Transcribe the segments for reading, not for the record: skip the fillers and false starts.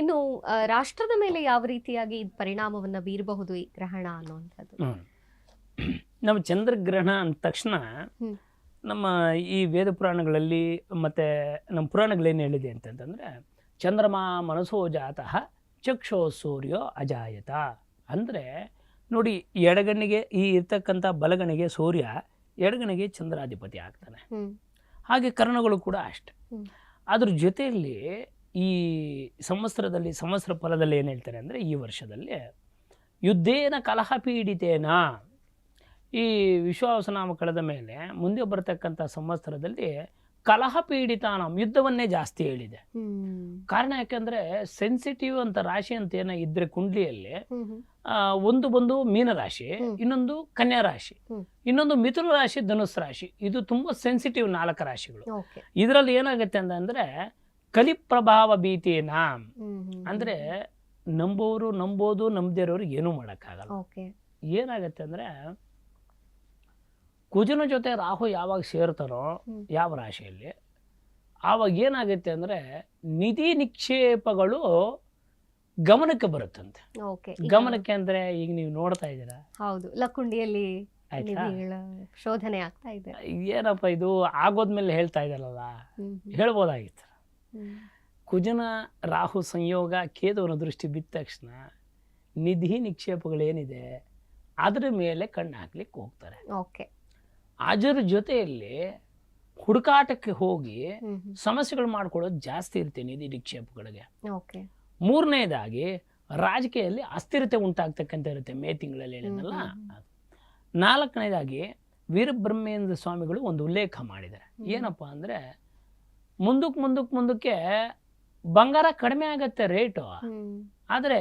ಇನ್ನು ರಾಷ್ಟ್ರದ ಮೇಲೆ ಯಾವ ರೀತಿಯಾಗಿ ಇದು ಪರಿಣಾಮವನ್ನ ಬೀರಬಹುದು ಈ ಗ್ರಹಣ ಅನ್ನುವಂಥದ್ದು? ನಮ್ಮ ಚಂದ್ರಗ್ರಹಣ ಅಂದ ತಕ್ಷಣ ನಮ್ಮ ಈ ವೇದ ಪುರಾಣಗಳಲ್ಲಿ ಮತ್ತು ನಮ್ಮ ಪುರಾಣಗಳೇನು ಹೇಳಿದೆ ಅಂತಂತಂದರೆ, ಚಂದ್ರಮ ಮನಸೋ ಜಾತಃ ಚಕ್ಷೋ ಸೂರ್ಯೋ ಅಜಾಯತ. ಅಂದರೆ ನೋಡಿ, ಎಡಗಣ್ಣಿಗೆ ಈ ಇರ್ತಕ್ಕಂಥ ಬಲಗಣಿಗೆ ಸೂರ್ಯ, ಎಡಗಣಿಗೆ ಚಂದ್ರಾಧಿಪತಿ ಆಗ್ತಾನೆ. ಹಾಗೆ ಕರ್ಣಗಳು ಕೂಡ ಅಷ್ಟೆ. ಅದ್ರ ಜೊತೆಯಲ್ಲಿ ಈ ಸಂವತ್ಸರದಲ್ಲಿ, ಸಂವತ್ಸರ ಫಲದಲ್ಲಿ ಏನು ಹೇಳ್ತಾರೆ ಅಂದರೆ, ಈ ವರ್ಷದಲ್ಲಿ ಯುದ್ಧೇನ ಕಲಹ ಪೀಡಿತೇನ, ಈ ವಿಶ್ವಾವಸನಾಮ ಕಳೆದ ಮೇಲೆ ಮುಂದೆ ಬರತಕ್ಕಂಥ ಸಂವತ್ಸರದಲ್ಲಿ ಕಲಹ ಪೀಡಿತಾನ, ಯುದ್ಧವನ್ನೇ ಜಾಸ್ತಿ ಹೇಳಿದೆ. ಕಾರಣ ಯಾಕೆಂದರೆ ಸೆನ್ಸಿಟಿವ್ ಅಂತ ರಾಶಿ ಅಂತ ಏನೋ ಇದ್ರೆ ಕುಂಡ್ಲಿಯಲ್ಲಿ, ಒಂದು ಬಂದು ಮೀನ ರಾಶಿ, ಇನ್ನೊಂದು ಕನ್ಯಾ ರಾಶಿ, ಇನ್ನೊಂದು ಮಿಥುನ ರಾಶಿ, ಧನುಸ್ ರಾಶಿ. ಇದು ತುಂಬ ಸೆನ್ಸಿಟಿವ್ 4 ರಾಶಿಗಳು. ಇದರಲ್ಲಿ ಏನಾಗುತ್ತೆ ಅಂತಂದರೆ ಕಲಿ ಪ್ರಭಾವ ಭೀತಿನ, ಅಂದರೆ ನಂಬೋರು ನಂಬೋದು, ನಂಬದೇ ಇರೋರು ಏನೂ ಮಾಡೋಕ್ಕಾಗಲ್ಲ. ಏನಾಗತ್ತೆ ಅಂದರೆ, ಕುಜನ ಜೊತೆ ರಾಹು ಯಾವಾಗ ಸೇರ್ತಾರೋ ಯಾವ ರಾಶಿಯಲ್ಲಿ, ಆವಾಗ ಏನಾಗುತ್ತೆ ಅಂದರೆ ನಿಧಿ ನಿಕ್ಷೇಪಗಳು ಗಮನಕ್ಕೆ ಬರುತ್ತಂತೆ. ಗಮನಕ್ಕೆ ಅಂದರೆ ಈಗ ನೀವು ನೋಡ್ತಾ ಇದ್ದೀರಾ, ಹೌದು, ಲಕ್ಕುಂಡಿಯಲ್ಲಿ ಶೋಧನೆ ಆಗ್ತಾ ಇದೆ. ಏನಪ್ಪ ಇದು ಆಗೋದ್ಮೇಲೆ ಹೇಳ್ತಾ ಇದ್ದಾರಲ್ಲ, ಹೇಳ್ಬೋದಾಗಿತ್ತು. ಕುಜನ ರಾಹು ಸಂಯೋಗ ಕೇತುವಿನ ದೃಷ್ಟಿ ಬಿದ್ದ ತಕ್ಷಣ ನಿಧಿ ನಿಕ್ಷೇಪಗಳೇನಿದೆ ಅದರ ಮೇಲೆ ಕಣ್ಣು ಹಾಕ್ಲಿಕ್ಕೆ ಹೋಗ್ತಾರೆ. ಅದರ ಜೊತೆಯಲ್ಲಿ ಹುಡುಕಾಟಕ್ಕೆ ಹೋಗಿ ಸಮಸ್ಯೆಗಳು ಮಾಡ್ಕೊಳ್ಳೋದು ಜಾಸ್ತಿ ಇರುತ್ತೆ ನಿಧಿ ನಿಕ್ಷೇಪಗಳಿಗೆ. ಮೂರನೇದಾಗಿ ರಾಜಕೀಯದಲ್ಲಿ ಅಸ್ಥಿರತೆ ಉಂಟಾಗ್ತಕ್ಕಂಥ ಇರುತ್ತೆ, ಮೇ ತಿಂಗಳಲ್ಲಿ ಹೇಳಿದ್ನಲ್ಲ. 4ನೇದಾಗಿ ವೀರಬ್ರಹ್ಮೇಂದ್ರ ಸ್ವಾಮಿಗಳು ಒಂದು ಉಲ್ಲೇಖ ಮಾಡಿದ್ದಾರೆ. ಏನಪ್ಪ ಅಂದರೆ, ಮುಂದಕ್ಕೆ ಬಂಗಾರ ಕಡಿಮೆ ಆಗತ್ತೆ ರೇಟು, ಆದರೆ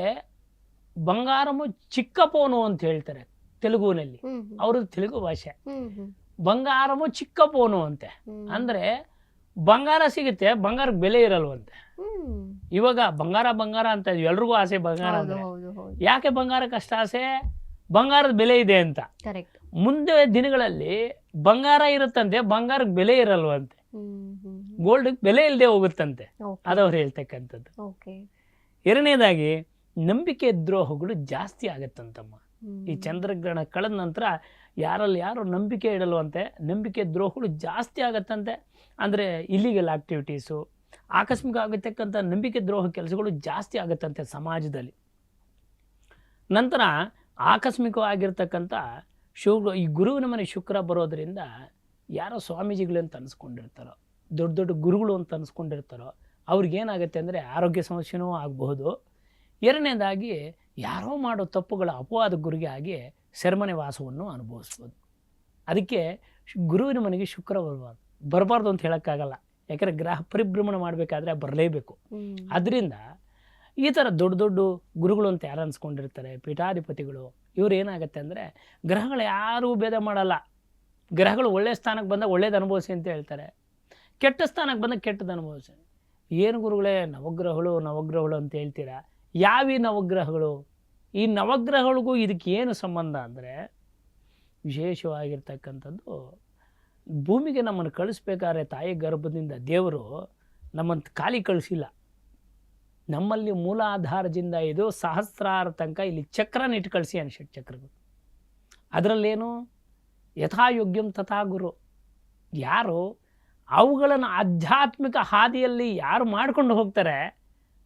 ಬಂಗಾರಮು ಚಿಕ್ಕ ಪೋನು ಅಂತ ಹೇಳ್ತಾರೆ ತೆಲುಗುನಲ್ಲಿ, ಅವ್ರದ್ದು ತೆಲುಗು ಭಾಷೆ. ಬಂಗಾರಮು ಚಿಕ್ಕ ಪೋನು ಅಂತೆ, ಅಂದ್ರೆ ಬಂಗಾರ ಸಿಗುತ್ತೆ, ಬಂಗಾರಕ್ಕೆ ಬೆಲೆ ಇರಲ್ವಂತೆ. ಇವಾಗ ಬಂಗಾರ ಅಂತ ಎಲ್ರಿಗೂ ಆಸೆ ಬಂಗಾರ ಅಂದ್ರೆ. ಯಾಕೆ ಬಂಗಾರಕ್ಕೆ ಅಷ್ಟ ಆಸೆ? ಬಂಗಾರದ ಬೆಲೆ ಇದೆ ಅಂತ. ಮುಂದೆ ದಿನಗಳಲ್ಲಿ ಬಂಗಾರ ಇರುತ್ತಂತೆ, ಬಂಗಾರಕ್ಕೆ ಬೆಲೆ ಇರಲ್ವಂತೆ, ಗೋಲ್ಡ್ ಬೆಲೆ ಇಲ್ಲದೆ ಹೋಗುತ್ತಂತೆ, ಅದವ್ರು ಹೇಳ್ತಕ್ಕಂಥದ್ದು. ಎರಡನೇದಾಗಿ ನಂಬಿಕೆ ದ್ರೋಹಗಳು ಜಾಸ್ತಿ ಆಗತ್ತಂತಮ್ಮ. ಈ ಚಂದ್ರಗ್ರಹಣ ಕಳೆದ ನಂತರ ಯಾರಲ್ಲಿ ಯಾರು ನಂಬಿಕೆ ಇಡಲ್ವಂತೆ, ನಂಬಿಕೆ ದ್ರೋಹಗಳು ಜಾಸ್ತಿ ಆಗತ್ತಂತೆ. ಅಂದರೆ ಇಲ್ಲಿಗಲ್ ಆಕ್ಟಿವಿಟೀಸು, ಆಕಸ್ಮಿಕ ಆಗತಕ್ಕಂಥ ನಂಬಿಕೆ ದ್ರೋಹ ಕೆಲಸಗಳು ಜಾಸ್ತಿ ಆಗತ್ತಂತೆ ಸಮಾಜದಲ್ಲಿ. ನಂತರ ಆಕಸ್ಮಿಕವಾಗಿರ್ತಕ್ಕಂಥ ಈ ಗುರುವಿನ ಮನೆ ಶುಕ್ರ ಬರೋದರಿಂದ ಯಾರೋ ಸ್ವಾಮೀಜಿಗಳು ಅಂತ ಅನಿಸ್ಕೊಂಡಿರ್ತಾರೋ, ದೊಡ್ಡ ದೊಡ್ಡ ಗುರುಗಳು ಅಂತ ಅನಿಸ್ಕೊಂಡಿರ್ತಾರೋ, ಅವ್ರಿಗೇನಾಗುತ್ತೆ ಅಂದರೆ ಆರೋಗ್ಯ ಸಮಸ್ಯೆನೂ ಆಗಬಹುದು. ಎರಡನೇದಾಗಿ ಯಾರೋ ಮಾಡೋ ತಪ್ಪುಗಳ ಅಪವಾದ ಗುರಿಗೆ ಆಗಿ ಸೆರೆಮನೆ ವಾಸವನ್ನು ಅನುಭವಿಸ್ಬೋದು. ಅದಕ್ಕೆ ಗುರುವಿನ ಮನೆಗೆ ಶುಕ್ರ ಬರಬಾರ್ದು ಅಂತ ಹೇಳೋಕ್ಕಾಗಲ್ಲ, ಯಾಕಂದರೆ ಗ್ರಹ ಪರಿಭ್ರಮಣ ಮಾಡಬೇಕಾದ್ರೆ ಬರಲೇಬೇಕು. ಅದರಿಂದ ಈ ಥರ ದೊಡ್ಡ ದೊಡ್ಡ ಗುರುಗಳು ಅಂತ ಯಾರು ಅನ್ಸ್ಕೊಂಡಿರ್ತಾರೆ, ಪೀಠಾಧಿಪತಿಗಳು, ಇವ್ರು ಏನಾಗುತ್ತೆ ಅಂದರೆ ಗ್ರಹಗಳು ಯಾರೂ ಭೇದ ಮಾಡಲ್ಲ. ಗ್ರಹಗಳು ಒಳ್ಳೆಯ ಸ್ಥಾನಕ್ಕೆ ಬಂದಾಗ ಒಳ್ಳೇದು ಅನುಭವಿಸಿ ಅಂತ ಹೇಳ್ತಾರೆ, ಕೆಟ್ಟ ಸ್ಥಾನಕ್ಕೆ ಬಂದಾಗ ಕೆಟ್ಟದ್ದು ಅನುಭವಿಸಿ. ಏನು ಗುರುಗಳೇ ನವಗ್ರಹಗಳು ಅಂತ ಹೇಳ್ತೀರಾ? ಯಾವೀ ನವಗ್ರಹಗಳು? ಈ ನವಗ್ರಹಗಳಿಗೂ ಇದಕ್ಕೆ ಏನು ಸಂಬಂಧ ಅಂದರೆ, ವಿಶೇಷವಾಗಿರ್ತಕ್ಕಂಥದ್ದು ಭೂಮಿಗೆ ನಮ್ಮನ್ನು ಕಳಿಸ್ಬೇಕಾದ್ರೆ ತಾಯಿ ಗರ್ಭದಿಂದ ದೇವರು ನಮ್ಮನ್ನು ಖಾಲಿ ಕಳಿಸಿಲ್ಲ. ನಮ್ಮಲ್ಲಿ ಮೂಲಾಧಾರದಿಂದ ಇದು ಸಹಸ್ರಾರ ತನಕ ಇಲ್ಲಿ ಚಕ್ರನ ಇಟ್ಟು ಕಳಿಸಿ ಅನ್ಷಟ್ ಚಕ್ರಗಳು. ಅದರಲ್ಲೇನು ಯಥಾಯೋಗ್ಯಂ ತಥಾ ಗುರು. ಯಾರು ಅವುಗಳನ್ನು ಆಧ್ಯಾತ್ಮಿಕ ಹಾದಿಯಲ್ಲಿ ಯಾರು ಮಾಡ್ಕೊಂಡು ಹೋಗ್ತಾರೆ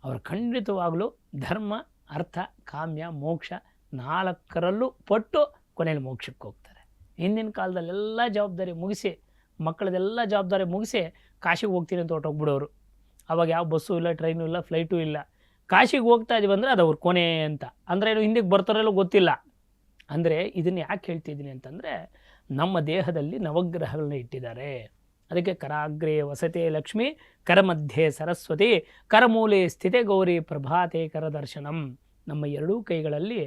ಅವರು ಖಂಡಿತವಾಗಲೂ ಧರ್ಮ, ಅರ್ಥ, ಕಾಮ್ಯ, ಮೋಕ್ಷ 4ರಲ್ಲೂ ಪಟ್ಟು ಕೊನೆಯಲ್ಲಿ ಮೋಕ್ಷಕ್ಕೆ ಹೋಗ್ತಾರೆ. ಹಿಂದಿನ ಕಾಲದಲ್ಲೆಲ್ಲ ಜವಾಬ್ದಾರಿ ಮುಗಿಸಿ, ಮಕ್ಕಳದೆಲ್ಲ ಜವಾಬ್ದಾರಿ ಮುಗಿಸಿ ಕಾಶಿಗೆ ಹೋಗ್ತೀನಿ ಅಂತ ಹೊರಟೋಗ್ಬಿಡೋರು. ಅವಾಗ ಯಾವ ಬಸ್ಸು ಇಲ್ಲ, ಟ್ರೈನು ಇಲ್ಲ, ಫ್ಲೈಟು ಇಲ್ಲ. ಕಾಶಿಗೆ ಹೋಗ್ತಾ ಇದೀವಿ ಅಂದರೆ ಅದು ಅವ್ರ ಕೊನೆ ಅಂತ. ಅಂದರೆ ಏನು ಹಿಂದಕ್ಕೆ ಬರ್ತಾರಲ್ಲೋ ಗೊತ್ತಿಲ್ಲ. ಅಂದರೆ ಇದನ್ನು ಯಾಕೆ ಹೇಳ್ತಿದ್ದೀನಿ ಅಂತಂದರೆ, ನಮ್ಮ ದೇಹದಲ್ಲಿ ನವಗ್ರಹಗಳನ್ನ ಇಟ್ಟಿದ್ದಾರೆ. ಅದಕ್ಕೆ ಕರಾಗ್ರೇ ವಸತೆ ಲಕ್ಷ್ಮಿ, ಕರಮಧ್ಯೆ ಸರಸ್ವತಿ, ಕರಮೂಲೆ ಸ್ಥಿತೆ ಗೌರಿ, ಪ್ರಭಾತೆ ಕರದರ್ಶನಂ. ನಮ್ಮ ಎರಡೂ ಕೈಗಳಲ್ಲಿ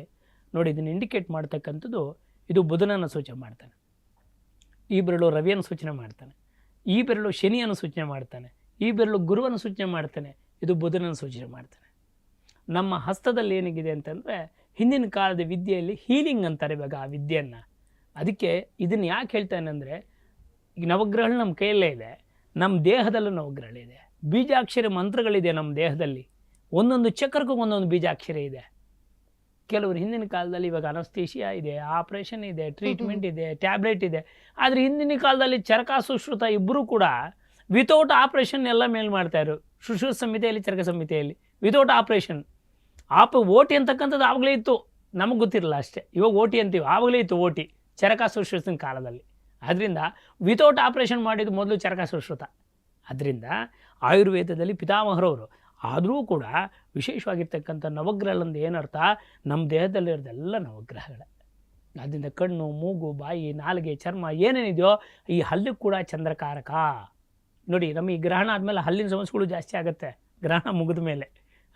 ನೋಡಿ ಇದನ್ನು ಇಂಡಿಕೇಟ್ ಮಾಡ್ತಕ್ಕಂಥದ್ದು, ಇದು ಬುಧನನ್ನು ಸೂಚನೆ ಮಾಡ್ತಾನೆ, ಈ ಬೆರಳು ರವಿಯನ್ನು ಸೂಚನೆ ಮಾಡ್ತಾನೆ, ಈ ಬೆರಳು ಶನಿಯನ್ನು ಸೂಚನೆ ಮಾಡ್ತಾನೆ, ಈ ಬೆರಳು ಗುರುವನ್ನು ಸೂಚನೆ ಮಾಡ್ತಾನೆ, ಇದು ಬುಧನನ್ನು ಸೂಚನೆ ಮಾಡ್ತಾನೆ. ನಮ್ಮ ಹಸ್ತದಲ್ಲಿ ಏನಿದೆ ಅಂತಂದರೆ, ಹಿಂದಿನ ಕಾಲದ ವಿದ್ಯೆಯಲ್ಲಿ ಹೀಲಿಂಗ್ ಅಂತಾರೆ ಇವಾಗ ಆ ವಿದ್ಯೆಯನ್ನು. ಅದಕ್ಕೆ ಇದನ್ನು ಯಾಕೆ ಹೇಳ್ತಾನೆ ಅಂದರೆ, ಈಗ ನವಗ್ರಹಗಳು ನಮ್ಮ ಕೈಯಲ್ಲೇ ಇದೆ, ನಮ್ಮ ದೇಹದಲ್ಲೂ ನವಗ್ರಹಗಳಿದೆ, ಬೀಜಾಕ್ಷರ ಮಂತ್ರಗಳಿದೆ ನಮ್ಮ ದೇಹದಲ್ಲಿ. ಒಂದೊಂದು ಚಕ್ರಕ್ಕೂ ಒಂದೊಂದು ಬೀಜಾಕ್ಷರ ಇದೆ. ಕೆಲವರು ಹಿಂದಿನ ಕಾಲದಲ್ಲಿ ಇವಾಗ ಅನಸ್ತೇಷಿಯಾ ಇದೆ, ಆಪರೇಷನ್ ಇದೆ, ಟ್ರೀಟ್ಮೆಂಟ್ ಇದೆ, ಟ್ಯಾಬ್ಲೆಟ್ ಇದೆ. ಆದರೆ ಹಿಂದಿನ ಕಾಲದಲ್ಲಿ ಚರಕ ಸುಶ್ರುತ ಇಬ್ಬರು ಕೂಡ ವಿತೌಟ್ ಆಪರೇಷನ್ ಎಲ್ಲ ಮೇಲ್ ಮಾಡ್ತಾಯಿದ್ರು. ಸುಶ್ರುತ ಸಂಹಿತೆಯಲ್ಲಿ, ಚರಕ ಸಂಹಿತೆಯಲ್ಲಿ ವಿತೌಟ್ ಆಪರೇಷನ್. ಓಟಿ ಅಂತಕ್ಕಂಥದ್ದು ಆವಾಗಲೇ ಇತ್ತು, ನಮಗೆ ಗೊತ್ತಿರಲ್ಲ ಅಷ್ಟೇ. ಇವಾಗ ಓಟಿ ಅಂತೀವಿ, ಆವಾಗಲೇ ಇತ್ತು ಓಟಿ ಚರಕ ಸುಶ್ರುತನ ಕಾಲದಲ್ಲಿ. ಅದರಿಂದ ವಿತೌಟ್ ಆಪರೇಷನ್ ಮಾಡಿದ್ದು ಮೊದಲು ಚರಕ ಸುಶ್ರುತ. ಅದರಿಂದ ಆಯುರ್ವೇದದಲ್ಲಿ ಪಿತಾಮಹರವರು. ಆದರೂ ಕೂಡ ವಿಶೇಷವಾಗಿರ್ತಕ್ಕಂಥ ನವಗ್ರಹಗಳಂದು ಏನರ್ಥ, ನಮ್ಮ ದೇಹದಲ್ಲಿರೋದೆಲ್ಲ ನವಗ್ರಹಗಳೇ. ಅದರಿಂದ ಕಣ್ಣು, ಮೂಗು, ಬಾಯಿ, ನಾಲಿಗೆ, ಚರ್ಮ ಏನೇನಿದೆಯೋ ಈ ಹಲ್ಲಿಗೆ ಕೂಡ ಚಂದ್ರಕಾರಕ. ನೋಡಿ, ನಮ್ಮ ಈ ಗ್ರಹಣ ಆದಮೇಲೆ ಹಲ್ಲಿನ ಸಮಸ್ಯೆಗಳು ಜಾಸ್ತಿ ಆಗುತ್ತೆ, ಗ್ರಹಣ ಮುಗಿದ ಮೇಲೆ.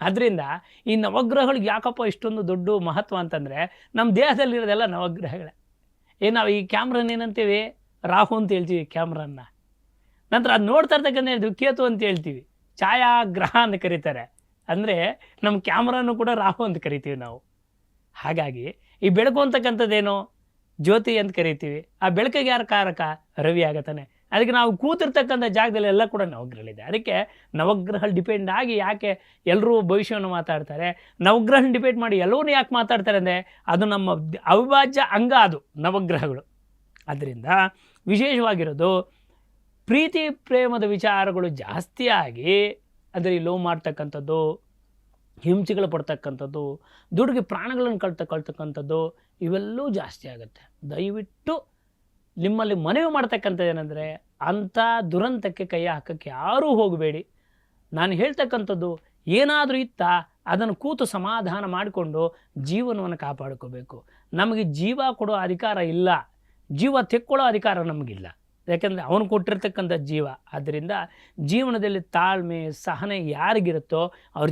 ಅದರಿಂದ ಈ ನವಗ್ರಹಗಳಿಗೆ ಯಾಕಪ್ಪ ಇಷ್ಟೊಂದು ದೊಡ್ಡ ಮಹತ್ವ ಅಂತಂದರೆ, ನಮ್ಮ ದೇಹದಲ್ಲಿರೋದೆಲ್ಲ ನವಗ್ರಹಗಳೇ. ನಾವು ಈ ಕ್ಯಾಮ್ರನ್ನ ಏನಂತೀವಿ, ರಾಹು ಅಂತ ಹೇಳ್ತೀವಿ ಕ್ಯಾಮ್ರನ್ನ. ನಂತರ ಅದು ನೋಡ್ತಾ ಇರ್ತಕ್ಕಂಥ ಕೇತು ಅಂತ ಹೇಳ್ತೀವಿ, ಛಾಯಾಗ್ರಹ ಅಂತ ಕರೀತಾರೆ. ಅಂದರೆ ನಮ್ಮ ಕ್ಯಾಮ್ರಾನು ಕೂಡ ರಾಹು ಅಂತ ಕರಿತೀವಿ ನಾವು. ಹಾಗಾಗಿ ಈ ಬೆಳಕು ಅಂತಕ್ಕಂಥದ್ದೇನೋ ಜ್ಯೋತಿ ಅಂತ ಕರಿತೀವಿ. ಆ ಬೆಳಕಿಗೆ ಯಾರು ಕಾರಕ? ರವಿ ಆಗತ್ತಾನೆ. ಅದಕ್ಕೆ ನಾವು ಕೂತಿರ್ತಕ್ಕಂಥ ಜಾಗದಲ್ಲಿ ಎಲ್ಲ ಕೂಡ ನವಗ್ರಹಗಳಿದೆ. ಅದಕ್ಕೆ ನವಗ್ರಹ ಡಿಪೆಂಡ್ ಆಗಿ ಯಾಕೆ ಎಲ್ಲರೂ ಭವಿಷ್ಯವನ್ನು ಮಾತಾಡ್ತಾರೆ, ನವಗ್ರಹ ಡಿಪೆಂಡ್ ಮಾಡಿ ಎಲ್ಲವನ್ನೂ ಯಾಕೆ ಮಾತಾಡ್ತಾರೆ ಅಂದರೆ, ಅದು ನಮ್ಮ ಅವಿಭಾಜ್ಯ ಅಂಗ, ಅದು ನವಗ್ರಹಗಳು. ಅದರಿಂದ ವಿಶೇಷವಾಗಿರೋದು ಪ್ರೀತಿ ಪ್ರೇಮದ ವಿಚಾರಗಳು ಜಾಸ್ತಿಯಾಗಿ ಅದರಲ್ಲಿ ಲವ್ ಮಾಡ್ತಕ್ಕಂಥದ್ದು, ಹಿಂಸೆಗಳು ಪಡ್ತಕ್ಕಂಥದ್ದು, ದುಡುಗಿ ಪ್ರಾಣಗಳನ್ನು ಕಳ್ತಕ್ಕಂಥದ್ದು ಇವೆಲ್ಲವೂ ಜಾಸ್ತಿ ಆಗುತ್ತೆ. ದಯವಿಟ್ಟು ನಿಮ್ಮಲ್ಲಿ ಮನವಿ ಮಾಡ್ತಕ್ಕಂಥದ್ದು ಏನಂದರೆ, ಅಂಥ ದುರಂತಕ್ಕೆ ಕೈ ಹಾಕೋಕ್ಕೆ ಯಾರೂ ಹೋಗಬೇಡಿ. ನಾನು ಹೇಳ್ತಕ್ಕಂಥದ್ದು ಏನಾದರೂ ಇತ್ತಾ ಅದನ್ನು ಕೂತು ಸಮಾಧಾನ ಮಾಡಿಕೊಂಡು ಜೀವನವನ್ನು ಕಾಪಾಡ್ಕೋಬೇಕು. ನಮಗೆ ಜೀವ ಕೊಡೋ ಅಧಿಕಾರ ಇಲ್ಲ, ಜೀವ ತೆಕ್ಕೊಳ್ಳೋ ಅಧಿಕಾರ ನಮಗಿಲ್ಲ. ಯಾಕೆಂದರೆ ಅವನು ಕೊಟ್ಟಿರ್ತಕ್ಕಂಥ ಜೀವ. ಆದ್ದರಿಂದ ಜೀವನದಲ್ಲಿ ತಾಳ್ಮೆ, ಸಹನೆ ಯಾರಿಗಿರುತ್ತೋ ಅವ್ರ